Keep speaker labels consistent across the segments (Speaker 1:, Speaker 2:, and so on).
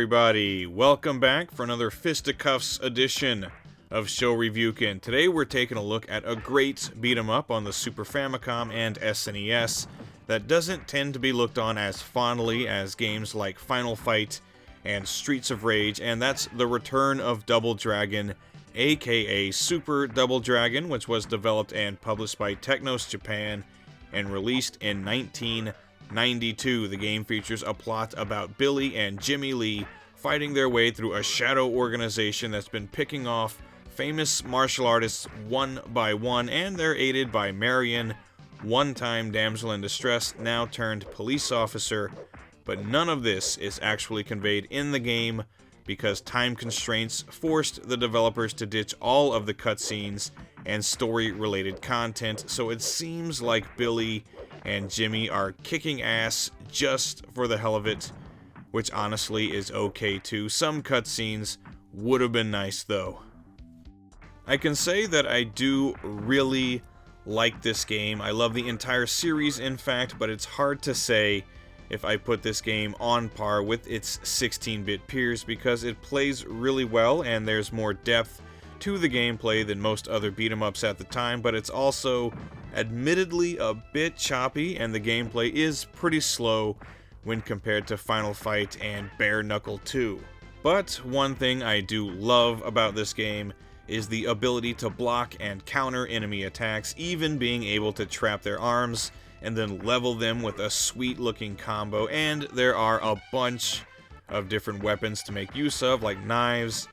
Speaker 1: everybody? Welcome back for another Fisticuffs edition of Shoreviewken. Today we're taking a look at a great beat-em-up on the Super Famicom and SNES that doesn't tend to be looked on as fondly as games like Final Fight and Streets of Rage, and that's the return of Double Dragon, aka Super Double Dragon, which was developed and published by Technos Japan and released in 1992. The game features a plot about Billy and Jimmy Lee fighting their way through a shadow organization that's been picking off famous martial artists one by one, and they're aided by Marion, one-time damsel in distress, now turned police officer. But none of this is actually conveyed in the game because time constraints forced the developers to ditch all of the cutscenes and story-related content, so it seems like Billy and Jimmy are kicking ass just for the hell of it, which honestly is okay too. Some cutscenes would have been nice though. I can say that I do really like this game. I love the entire series, in fact, but it's hard to say if I put this game on par with its 16-bit peers because it plays really well and there's more depth to the gameplay than most other beat-em-ups at the time, but it's also admittedly a bit choppy and the gameplay is pretty slow when compared to Final Fight and Bare Knuckle 2. But one thing I do love about this game is the ability to block and counter enemy attacks, even being able to trap their arms and then level them with a sweet looking combo. And there are a bunch of different weapons to make use of, like knives,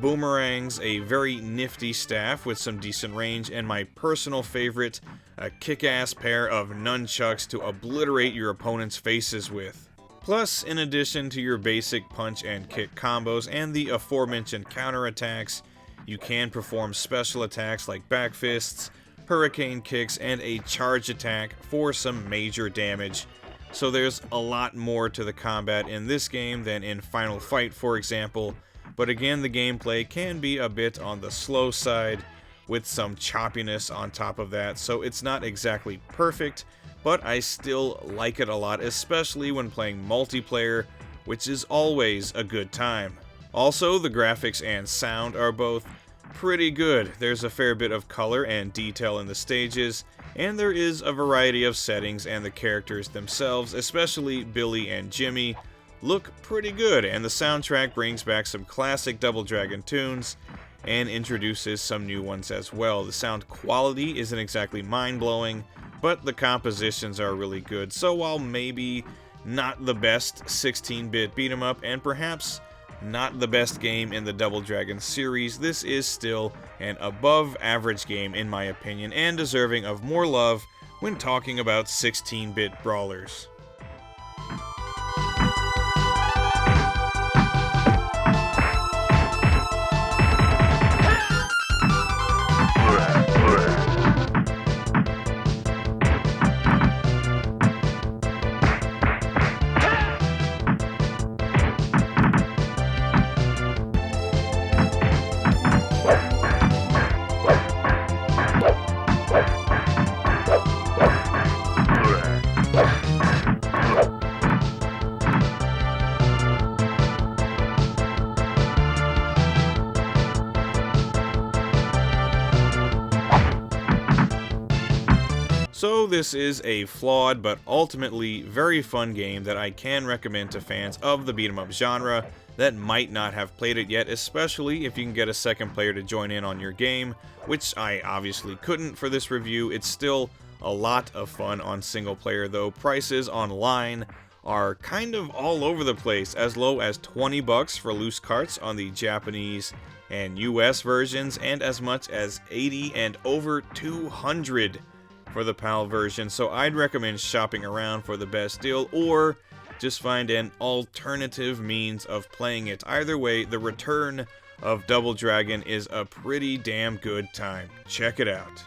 Speaker 1: boomerangs, a very nifty staff with some decent range, and my personal favorite, a kick-ass pair of nunchucks to obliterate your opponent's faces with. Plus, in addition to your basic punch and kick combos and the aforementioned counterattacks, you can perform special attacks like back fists, hurricane kicks, and a charge attack for some major damage. So there's a lot more to the combat in this game than in Final Fight, for example, but again, the gameplay can be a bit on the slow side with some choppiness on top of that, so it's not exactly perfect, but I still like it a lot, especially when playing multiplayer, which is always a good time. Also, the graphics and sound are both pretty good. There's a fair bit of color and detail in the stages, and there is a variety of settings, and the characters themselves, especially Billy and Jimmy, look pretty good, and the soundtrack brings back some classic Double Dragon tunes and introduces some new ones as well. The sound quality isn't exactly mind-blowing, but the compositions are really good, so while maybe not the best 16-bit beat-em-up and perhaps not the best game in the Double Dragon series, this is still an above-average game in my opinion and deserving of more love when talking about 16-bit brawlers. So this is a flawed but ultimately very fun game that I can recommend to fans of the beat-em-up genre that might not have played it yet, especially if you can get a second player to join in on your game, which I obviously couldn't for this review. It's still a lot of fun on single player though. Prices online are kind of all over the place, as low as $20 for loose carts on the Japanese and US versions, and as much as $80 and over $200 for the PAL version, so I'd recommend shopping around for the best deal or just find an alternative means of playing it. Either way, the return of Double Dragon is a pretty damn good time. Check it out.